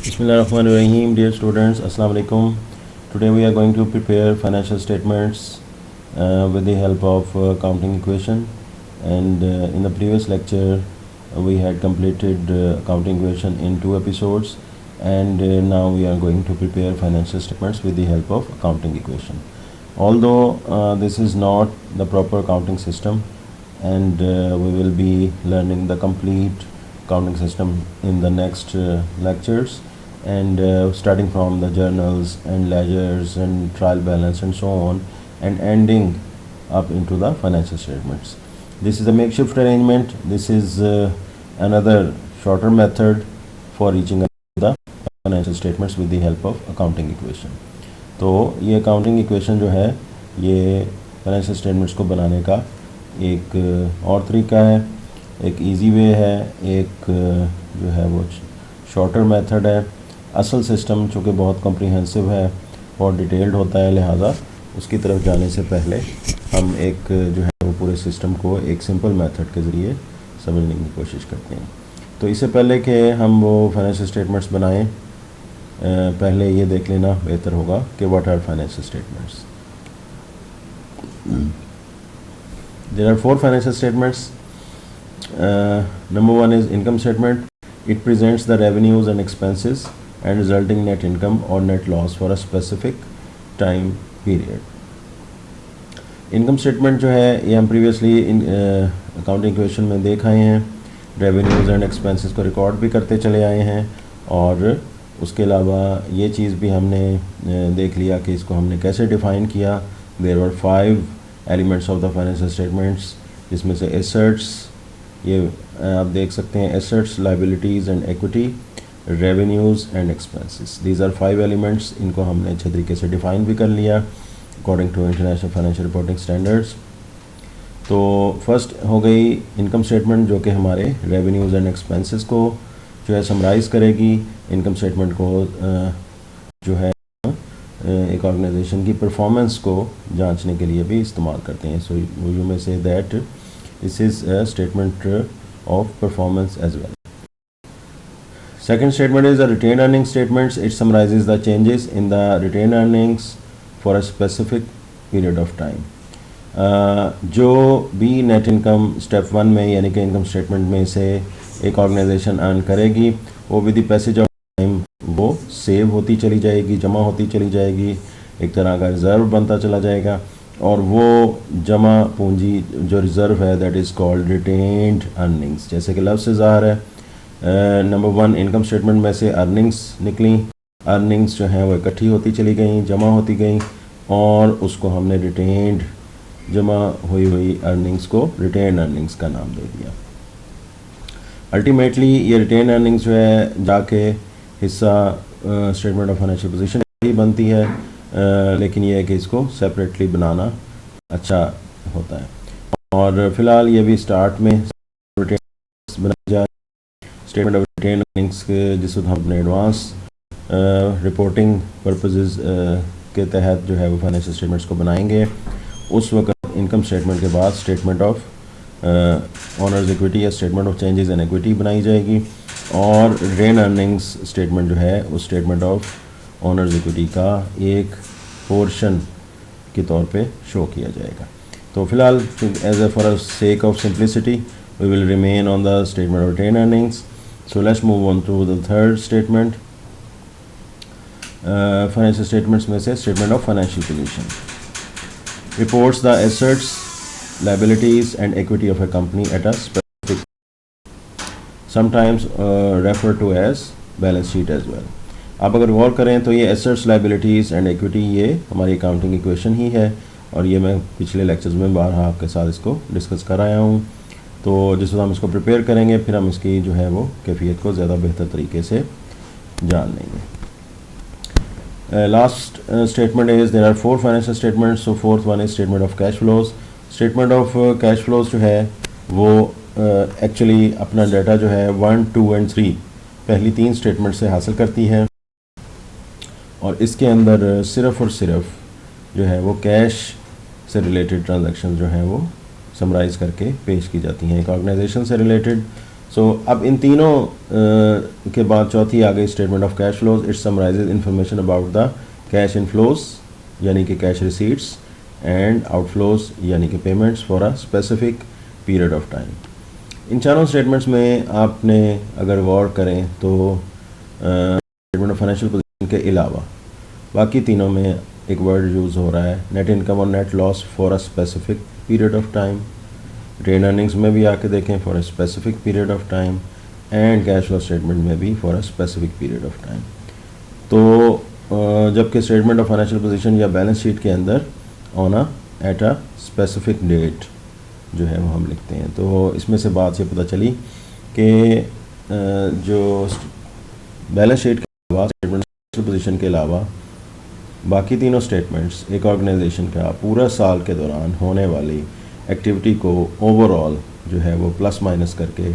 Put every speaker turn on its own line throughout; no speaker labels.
Bismillahirrahmanirrahim. Dear students, Assalamu alaikum. Today we are going to prepare financial statements with the help of accounting equation, and in the previous lecture we had completed accounting equation in 2 episodes, and now we are going to prepare financial statements with the help of accounting equation. Although this is not the proper accounting system, and we will be learning the complete accounting system in the next lectures, and starting from the journals and ledgers and trial balance and so on, and ending up into the financial statements. This is a makeshift arrangement. This is another shorter method for reaching the financial statements with the help of accounting equation. तो ये accounting equation जो है ये financial statements को बनाने का एक और तरीका है, एक इजी वे है, एक जो है वो शॉर्टर मेथड है। असल सिस्टम चूँकि बहुत कॉम्प्रिहेंसिव है और डिटेल्ड होता है, लिहाजा उसकी तरफ जाने से पहले हम एक जो है वो पूरे सिस्टम को एक सिंपल मेथड के ज़रिए समझने की कोशिश करते हैं। तो इससे पहले कि हम वो फाइनेंशियल स्टेटमेंट्स बनाएं, पहले ये देख लेना बेहतर होगा कि what are financial statements. There are 4 financial statements. Number 1 is income statement. It presents the revenues and expenses and resulting net income or net loss for a specific time period. Income statement जो है ये हम previously accounting equation में देख आए हैं, revenues and expenses को record भी करते चले आए हैं, और उसके अलावा ये चीज़ भी हमने देख लिया कि इसको हमने कैसे define किया। There were 5 elements of the financial statements, जिसमें से एसेट्स, ये आप देख सकते हैं, assets, liabilities and equity, revenues and expenses. These are 5 elements. इनको हमने अच्छे तरीके से डिफ़ाइन भी कर लिया according to international financial reporting standards. तो फर्स्ट हो गई इनकम स्टेटमेंट, जो कि हमारे रेवेन्यूज़ एंड एक्सपेंसेस को जो है समराइज़ करेगी। इनकम स्टेटमेंट को जो है एक ऑर्गेनाइजेशन की परफॉर्मेंस को जांचने के लिए भी इस्तेमाल करते हैं। सो you may say that this is a statement of performance as well. Second statement is the retain earning statements. It summarises the changes in the retain earnings for a specific period of time. जो भी net income step 1 में यानी कि income statement में से एक organisation earn करेगी, वो with the passage of time वो सेव होती चली जाएगी, जमा होती चली जाएगी, एक तरह का रिज़र्व बनता चला जाएगा, और वो जमा पूंजी जो रिज़र्व है that is called retained earnings. जैसे कि लफ्ज़ से ज़ाहिर है, नंबर 1 इनकम स्टेटमेंट में से अर्निंग्स निकली, अर्निंग्स जो हैं वो इकट्ठी होती चली गई, जमा होती गई, और उसको हमने रिटेन्ड जमा हुई अर्निंग्स को रिटेन्ड अर्निंग्स का नाम दे दिया। अल्टीमेटली ये रिटेन अर्निंग्स जो है जाके हिस्सा स्टेटमेंट ऑफ फाइनेंशियल पोजीशन ही बनती है, लेकिन ये है कि इसको सेपरेटली बनाना अच्छा होता है। और फिलहाल ये भी स्टार्ट में बनाई जा स्टेटमेंट ऑफ रिटेन अर्निंग्स के, जिस वक्त हम अपने एडवांस रिपोर्टिंग पर्पसेस के तहत जो है वो फाइनेंशियल स्टेटमेंट्स को बनाएंगे। उस वक्त इनकम स्टेटमेंट के बाद स्टेटमेंट ऑफ ऑनर्स इक्विटी या statement of changes in equity बनाई जाएगी, और रिटेन अर्निंग्स स्टेटमेंट जो है उस स्टेटमेंट ऑफ ऑनर्स इक्विटी का एक पोर्शन के तौर पे शो किया जाएगा। तो फिलहाल as a for sake of simplicity we will remain on the statement of retain earnings. So let's move on to the third statement. Financial statements में से statement of financial position reports the assets, liabilities and equity of a company at a specific, sometimes referred to as balance sheet as well. आप अगर गौर करें तो ये assets, liabilities and equity ये हमारी accounting equation ही है, और ये मैं पिछले लेक्चर्स में बारहा आपके साथ इसको डिस्कस कर आया हूँ। तो जिस वक्त हम इसको प्रिपेयर करेंगे फिर हम इसकी जो है वो कैफियत को ज़्यादा बेहतर तरीके से जान लेंगे। Last statement is there are 4 financial statements. So fourth one is statement of cash flows. Statement of cash flows जो है वो एक्चुअली अपना डाटा जो है 1, 2 एंड 3 पहली 3 स्टेटमेंट से हासिल करती है, और इसके अंदर सिर्फ़ और सिर्फ जो है वो कैश से रिलेटेड ट्रांजैक्शन जो हैं वो समराइज़ करके पेश की जाती हैं। एक ऑर्गेनाइजेशन से रिलेटेड सो अब इन तीनों के बाद चौथी आ गई statement of cash flows. It summarises information about the cash inflows यानी कि कैश रिसीट्स एंड आउटफ्लोज यानी कि payments for a specific period of time. इन चारों स्टेटमेंट्स में आपने अगर गौर करें तो स्टेटमेंट ऑफ फाइनेंशियल पोजीशन के अलावा बाकी तीनों में एक वर्ड यूज़ हो रहा है, नेट इनकम और net loss for a specific period of time. Retain earnings में भी आके देखें for a specific period of time and cash flow statement में भी for a specific period of time. तो जबकि स्टेटमेंट ऑफ फाइनेंशियल पोजीशन या बैलेंस शीट के अंदर on a at a specific date जो है वो हम लिखते हैं. तो इसमें से बात ये पता चली कि जो बैलेंस शीट के अलावा स्टेटमेंट ऑफ पोजीशन के अलावा बाकी तीनों स्टेटमेंट्स एक ऑर्गेनाइजेशन का पूरा साल के दौरान होने वाली एक्टिविटी को ओवरऑल जो है वो प्लस माइनस करके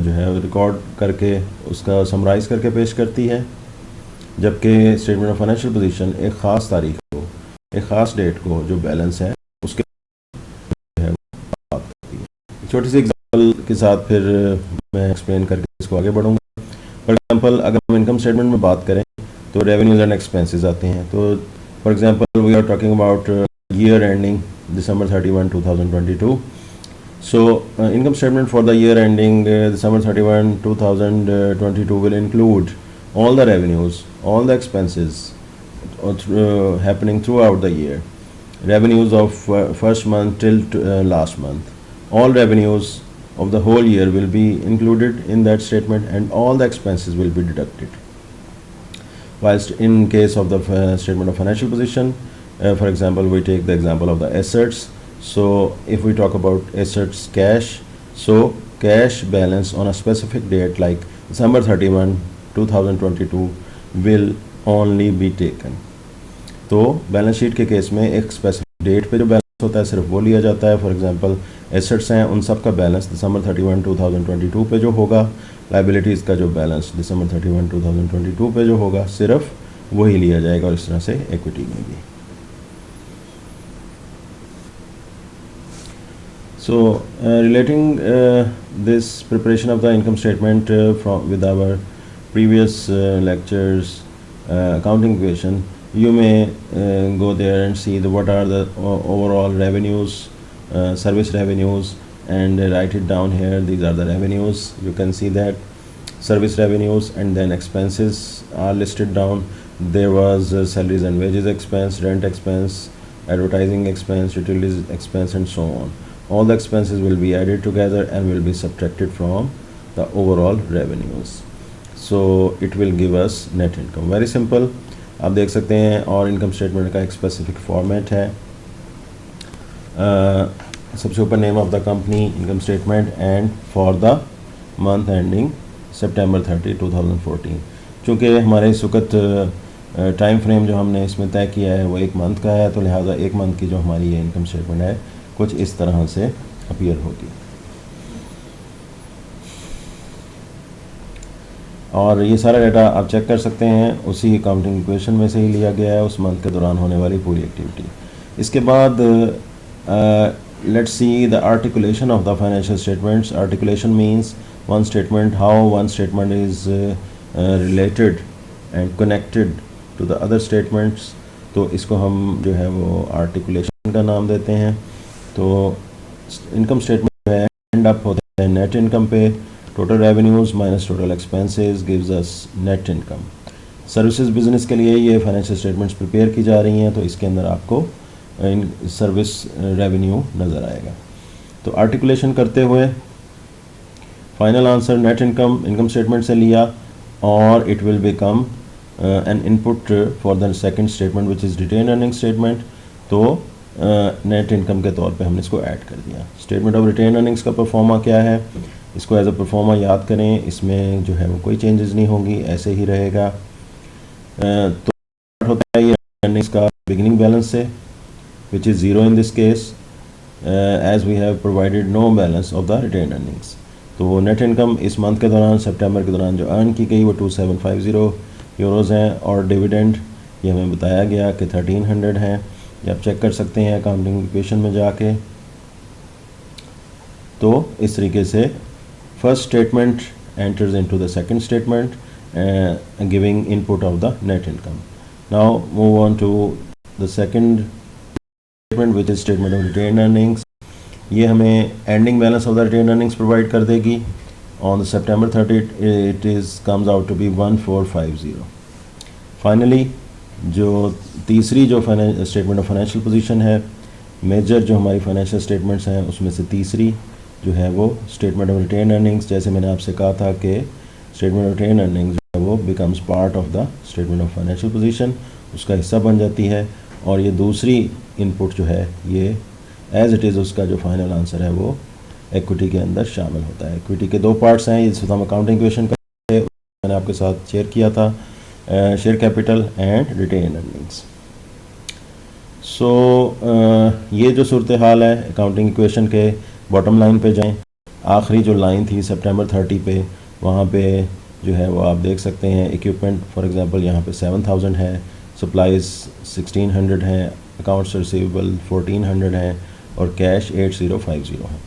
जो है रिकॉर्ड करके उसका समराइज़ करके पेश करती है. जबकि स्टेटमेंट ऑफ फाइनेंशियल पोजीशन एक ख़ास तारीख को, एक ख़ास डेट को जो बैलेंस है उसके जो है बात करती है. छोटी सी एग्जांपल के साथ फिर मैं एक्सप्लेन करके इसको आगे बढ़ूँगा. फॉर एग्जांपल अगर हम इनकम स्टेटमेंट में बात करें तो रेवेन्यूज एंड एक्सपेंसेस आते हैं. तो for example we are talking about year ending December 31, 2022. So income statement for the year ending December 31, 2022 will include all the revenues, all the expenses happening throughout the year. Revenues of first month till last month. All revenues of the whole year will be included in that statement and all the expenses will be deducted. Whilst in case of the statement of financial position, for example, we take the example of the assets. So if we talk about assets cash, so cash balance on a specific date like December 31, 2022 will only be taken. तो balance sheet के case में एक specific date पे जो balance होता है सिर्फ वो लिया जाता है. फॉर एग्जांपल एसेट्स हैं, उन सब का बैलेंस December 31, 2022 पे जो होगा, लाइबिलिटीज़ का जो बैलेंस December 31, 2022 पे जो होगा सिर्फ वही लिया जाएगा. और इस तरह से इक्विटी में भी. So relating this preparation of the income statement with our previous lectures, accounting equation, you may go there and see what are the overall revenues, service revenues, and write it down here. These are the revenues. You can see that service revenues and then expenses are listed down. There was salaries and wages expense, rent expense, advertising expense, utilities expense, and so on. All the expenses will be added together and will be subtracted from the overall revenues. So it will give us net income. Very simple. आप देख सकते हैं. और income statement का एक specific format है. सबसे ऊपर name of the company, income statement and for the month ending September 30, 2014. चूँकि हमारे इस वक्त टाइम फ्रेम जो हमने इसमें तय किया है वो एक मंथ का है, तो लिहाजा एक मंथ की जो हमारी ये इनकम स्टेटमेंट है कुछ इस तरह से अपीयर होगी. और ये सारा डाटा आप चेक कर सकते हैं, उसी अकाउंटिंग इक्वेशन में से ही लिया गया है उस मंथ के दौरान होने वाली पूरी एक्टिविटी. इसके बाद let's see the articulation of the financial statements. Articulation means one statement, how one statement is related and connected to the other statements. तो इसको हम जो है वो आर्टिकुलेशन का नाम देते हैं. तो इनकम स्टेटमेंट जो है एंड अप होता है नेट इनकम पे. Total revenues minus total expenses gives us net income. Services business के लिए ये फाइनेंशियल स्टेटमेंट्स प्रिपेयर की जा रही हैं, तो इसके अंदर आपको सर्विस रेवेन्यू नज़र आएगा. तो आर्टिकुलेशन करते हुए final answer net income income statement से लिया और it will become an input for the second statement which is retain earning statement. तो नेट इनकम के तौर पे हमने इसको ऐड कर दिया. स्टेटमेंट ऑफ रिटेन अर्निंग्स का परफॉर्मा क्या है, इसको एज अ परफॉर्मा याद करें. इसमें जो है वो कोई चेंजेस नहीं होंगी, ऐसे ही रहेगा. तो होता है ये अर्निंग्स का बिगिनिंग बैलेंस से which is zero in this case as we have provided no balance of the retain earnings. तो नेट इनकम इस मंथ के दौरान सितंबर के दौरान जो अर्न की गई वो 2750 यूरोज़ हैं और डिविडेंड ये हमें बताया गया कि 1300 हैं. ये आप चेक कर सकते हैं अकाउंटिंग इक्वेशन में जाके. तो इस तरीके से first statement enters into the second statement, giving input of the net income. Now move on to the second statement, which is statement of retained earnings. ये हमें ending balance of the retain earnings provide कर देगी. ऑन September 30 it is comes out to be 1450. Finally जो तीसरी जो statement of financial position है, major जो हमारी फाइनेंशियल स्टेटमेंट्स हैं उसमें से तीसरी जो है वो स्टेटमेंट ऑफ रिटेन अर्निंग्स. जैसे मैंने आपसे कहा था कि स्टेटमेंट ऑफ रिटेन अर्निंग्स जो है वो becomes part of the statement of financial position, उसका हिस्सा बन जाती है. और ये दूसरी इनपुट जो है ये एज इट इज़ उसका जो फाइनल आंसर है वो इक्विटी के अंदर शामिल होता है. इक्विटी के दो पार्ट्स हैं, जिसको हम अकाउंटिंग इक्वेशन का मैंने आपके साथ शेयर किया था, share capital and retain earnings. So ये जो सूरत हाल है अकाउंटिंग इक्वेशन के बॉटम लाइन पे जाएं. आखिरी जो लाइन थी September 30 पे, वहाँ पे जो है वो आप देख सकते हैं इक्विपमेंट फॉर एग्जांपल यहाँ पे 7000 है, सप्लाईज 1600 हैं, अकाउंट्स रिसीवेबल 1400 हैं और कैश 8050 है.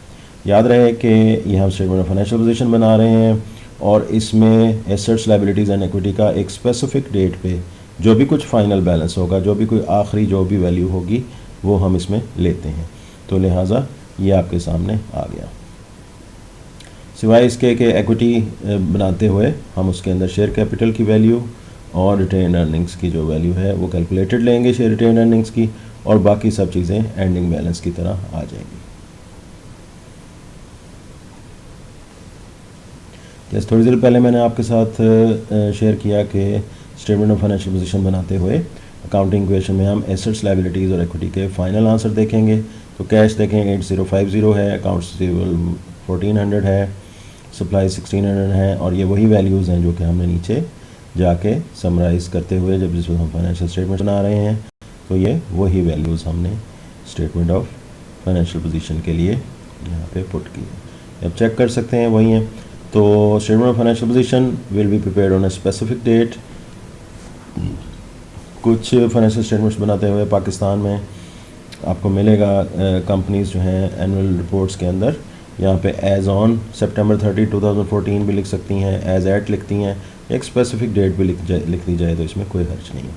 याद रहे कि ये हम स्टेटमेंट ऑफ फाइनेंशियल पोजीशन बना रहे हैं और इसमें एसेट्स, लायबिलिटीज़ एंड इक्विटी का एक स्पेसिफिक डेट पे जो भी कुछ फाइनल बैलेंस होगा, जो भी कोई आखिरी जो भी वैल्यू होगी वो हम इसमें लेते हैं. तो लिहाजा ये आपके सामने आ गया. सिवाय इसके कि इक्विटी बनाते हुए हम उसके अंदर शेयर कैपिटल की वैल्यू और रिटेन अर्निंग्स की जो वैल्यू है वो कैलकुलेटेड लेंगे शेयर रिटेन अर्निंग्स की, और बाकी सब चीज़ें एंडिंग बैलेंस की तरह आ जाएंगी. जैसे थोड़ी देर पहले मैंने आपके साथ शेयर किया कि स्टेटमेंट ऑफ फाइनेंशियल पोजीशन बनाते हुए अकाउंटिंग इक्वेशन में हम एसेट्स, लायबिलिटीज़ और इक्विटी के फाइनल आंसर देखेंगे. तो कैश देखें 8050 है, अकाउंट्स रिसीवेबल 1400 है, सप्लाई 1600 है, और ये वही वैल्यूज़ हैं जो कि हमने नीचे जाके समराइज़ करते हुए जब जिसमें हम फाइनेंशियल स्टेटमेंट बना रहे हैं तो ये वही वैल्यूज़ हमने स्टेटमेंट ऑफ फाइनेंशियल पोजीशन के लिए यहाँ पे पुट की है. अब चेक कर सकते हैं वही हैं. तो statement of financial position will be prepared on a specific date. कुछ फाइनेंशियल स्टेटमेंट्स बनाते हुए पाकिस्तान में आपको मिलेगा कंपनीज जो हैं एनुअल रिपोर्ट्स के अंदर यहाँ पे एज ऑन September 30, 2014 भी लिख सकती हैं, एज एट लिखती हैं, एक स्पेसिफिक डेट भी लिख दी जाए तो इसमें कोई हर्ज नहीं है.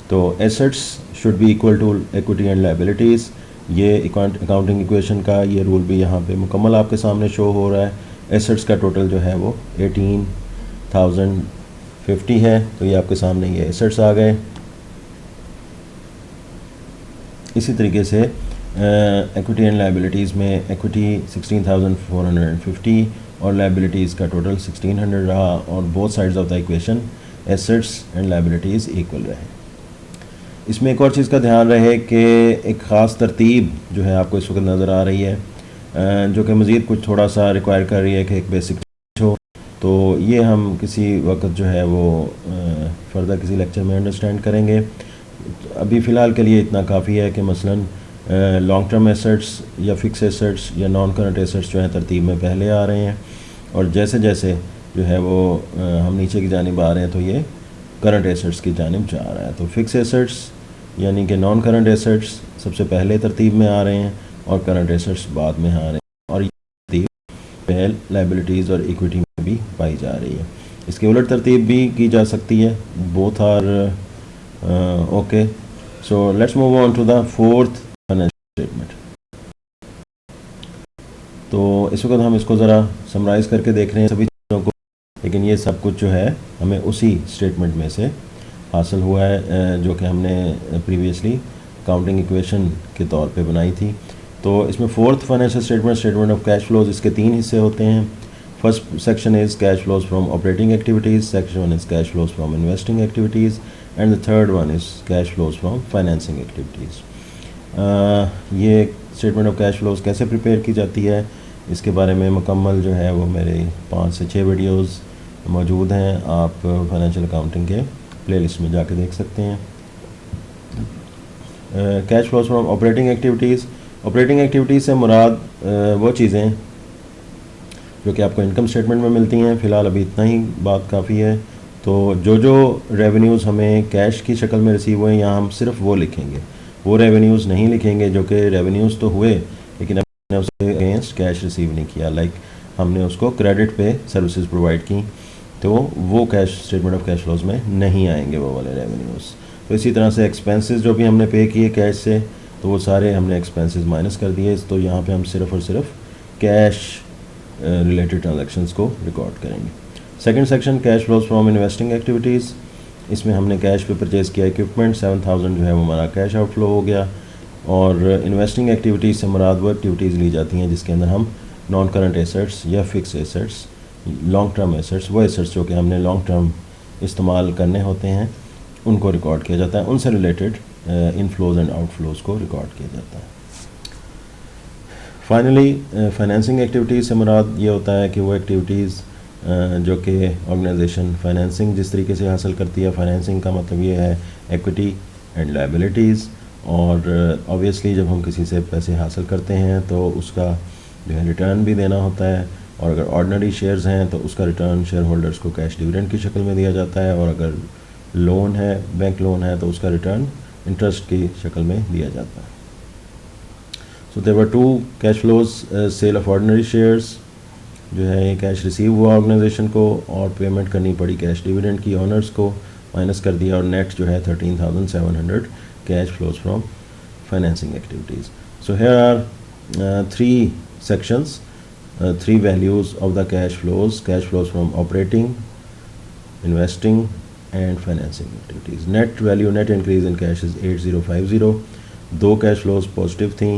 तो assets should be equal to equity and liabilities. ये अकाउंटिंग इक्वेशन का ये रूल भी यहाँ पे मुकम्मल आपके सामने शो हो रहा है. एसेट्स का टोटल जो है वो 18,050 है. तो ये आपके सामने ये एसेट्स आ गए. इसी तरीके से इक्विटी एंड लायबिलिटीज़ में इक्विटी 16,450 और लायबिलिटीज़ का टोटल 1600 रहा, और both sides of the equation assets and liabilities equal रहे. इसमें एक और चीज़ का ध्यान रहे कि एक ख़ास तरतीब जो है आपको इस वक्त नज़र आ रही है, जो कि मज़ीद कुछ थोड़ा सा रिक्वायर कर रही है कि एक बेसिक हो. तो ये हम किसी वक्त जो है वो फर्दर किसी लेक्चर में अंडरस्टैंड करेंगे. अभी फ़िलहाल के लिए इतना काफ़ी है कि मसलन लॉन्ग टर्म एसेट्स या फिक्स एसेट्स या नॉन करंट एसेट्स जो हैं तरतीब में पहले आ रहे हैं, और जैसे जैसे जो है वो हम नीचे की जानिब आ रहे हैं तो ये करंट एसेट्स की जानिब जा रहा है. तो फिक्स एसेट्स यानी कि नॉन करंट एसेट्स सबसे पहले तरतीब में आ रहे हैं और करंट एसेट्स बाद में आ रहे हैं, और ये तरतीब पहल लायबिलिटीज़ और इक्विटी में भी पाई जा रही है. इसकी उलट तरतीब भी की जा सकती है. Both are okay. So let's move on to the fourth financial statement. तो इस वक्त हम इसको ज़रा समराइज़ करके देख रहे हैं सभी चीज़ों को, लेकिन ये सब कुछ जो है हमें उसी स्टेटमेंट में से हासिल हुआ है जो कि हमने प्रीवियसली अकाउंटिंग इक्वेशन के तौर पे बनाई थी. तो इसमें fourth financial statement, statement of cash flows, इसके 3 हिस्से होते हैं. First section is cash flows from operating activities, section 1 is cash flows from investing activities, and the third one is cash flows from financing activities. ये statement of cash flows कैसे prepare की जाती है इसके बारे में मुकम्मल जो है वो मेरे 5 से 6 वीडियोज़ मौजूद हैं. आप फाइनेंशियल अकाउंटिंग के प्लेलिस्ट में जाके देख सकते हैं. Cash flows from operating activities. Operating activities से मुराद वो चीज़ें जो कि आपको इनकम स्टेटमेंट में मिलती हैं. फ़िलहाल अभी इतना ही बात काफ़ी है. तो जो रेवेन्यूज़ हमें कैश की शक्ल में रिसीव हुए यहाँ हम सिर्फ वो लिखेंगे, वो रेवेन्यूज़ नहीं लिखेंगे जो कि रेवेन्यूज़ तो हुए लेकिन हमने उसके अगेंस्ट कैश रिसीव नहीं किया. लाइक हमने उसको क्रेडिट पे सर्विसेज प्रोवाइड की, तो वो cash statement of cash flows में नहीं आएंगे वो वाले रेवेन्यूज़। तो इसी तरह से एक्सपेंसेस जो भी हमने पे किए कैश से, तो वो सारे हमने एक्सपेंसेस माइनस कर दिए। तो यहाँ पे हम सिर्फ और सिर्फ कैश रिलेटेड ट्रांजैक्शंस को रिकॉर्ड करेंगे। Second section cash flows from investing activities. इसमें हमने कैश पे परचेज़ किया इक्विपमेंट, 7000 जो है वो हमारा कैश आउटफ्लो हो गया। और इन्वेस्टिंग एक्टिविटीज़ से मुराद वो एक्टिविटीज़ ली जाती हैं जिसके अंदर हम नॉन करंट एसेट्स या fix assets, long term assets, वो एसेट्स जो कि हमने लॉन्ग टर्म इस्तेमाल करने होते हैं उनको रिकॉर्ड किया जाता है, उनसे रिलेटेड इनफ्लोज एंड आउटफ्लोज को रिकॉर्ड किया जाता है। फाइनली फाइनेंसिंग एक्टिविटीज़ से मुराद ये होता है कि वो एक्टिविटीज़ जो कि ऑर्गेनाइजेशन फाइनेंसिंग जिस तरीके से हासिल करती है। फाइनेंसिंग का मतलब ये है एक्विटी एंड लायबिलिटीज़, और ऑब्वियसली जब हम किसी से पैसे हासिल करते हैं तो उसका जो है रिटर्न भी देना होता है, और अगर ऑर्डिनरी शेयर्स हैं तो उसका रिटर्न शेयर होल्डर्स को कैश डिविडेंड की शक्ल में दिया जाता है, और अगर लोन है, बैंक लोन है, तो उसका रिटर्न इंटरेस्ट की शक्ल में दिया जाता है। So there were 2 cash flows, sale of ordinary shares, जो है ये कैश रिसीव हुआ ऑर्गेनाइजेशन को और पेमेंट करनी पड़ी कैश डिविडेंड की ऑनर्स को, माइनस कर दिया, और नेट जो है 13,700 cash flows from financing activities. So here are 3 sections, 3 values of the cash flows from operating, investing and financing activities. Net value, net increase in cash is 8050. 2 cash flows positive थी,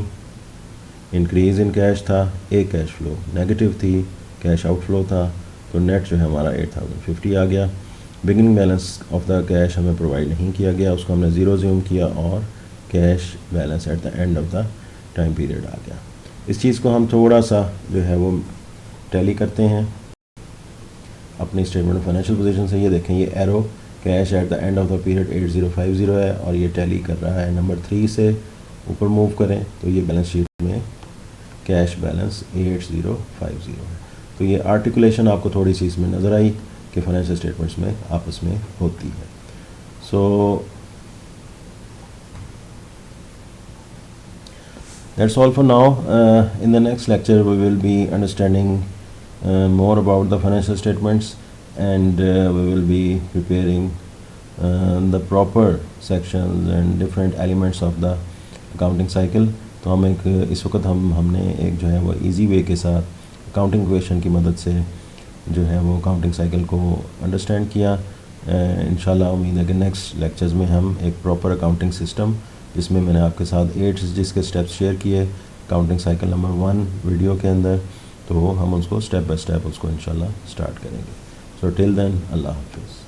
increase in cash था, एक cash flow negative थी, cash outflow था, तो net जो है हमारा 8050 आ गया। Beginning balance of the cash हमें प्रोवाइड नहीं किया गया, उसको हमने ज़ीरो ज़ूम किया और cash balance at the end of the time period आ गया। इस चीज़ को हम थोड़ा सा जो है वो टैली करते हैं अपनी स्टेटमेंट ऑफ फाइनेंशियल पोजीशन से। ये देखें, ये arrow cash at the end of the period 8050 है, और ये टैली कर रहा है नंबर 3 से। ऊपर मूव करें तो ये बैलेंस शीट में कैश बैलेंस 8050 है। तो ये आर्टिकुलेशन आपको थोड़ी सी इसमें नज़र आई कि फाइनेंशियल स्टेटमेंट्स में आपस में होती है। सो that's all for now. In the next lecture we will be understanding more about the financial statements, and we will be preparing the proper sections and different elements of the accounting cycle. तो हम इस वक्त हमने एक जो है वो easy way के साथ अकाउंटिंग इक्वेशन की मदद से जो है वो अकाउंटिंग साइकिल को अंडरस्टैंड किया। इंशाल्लाह उम्मीद है कि नेक्स्ट लेक्चर्स में हम एक प्रॉपर अकाउंटिंग सिस्टम, जिसमें मैंने आपके साथ 8 जिसके स्टेप्स शेयर किए अकाउंटिंग साइकिल नंबर 1 वीडियो के अंदर, तो हम उसको स्टेप बाय स्टेप उसको इंशाल्लाह स्टार्ट करेंगे। सो टिल देन, अल्लाह हाफिज़।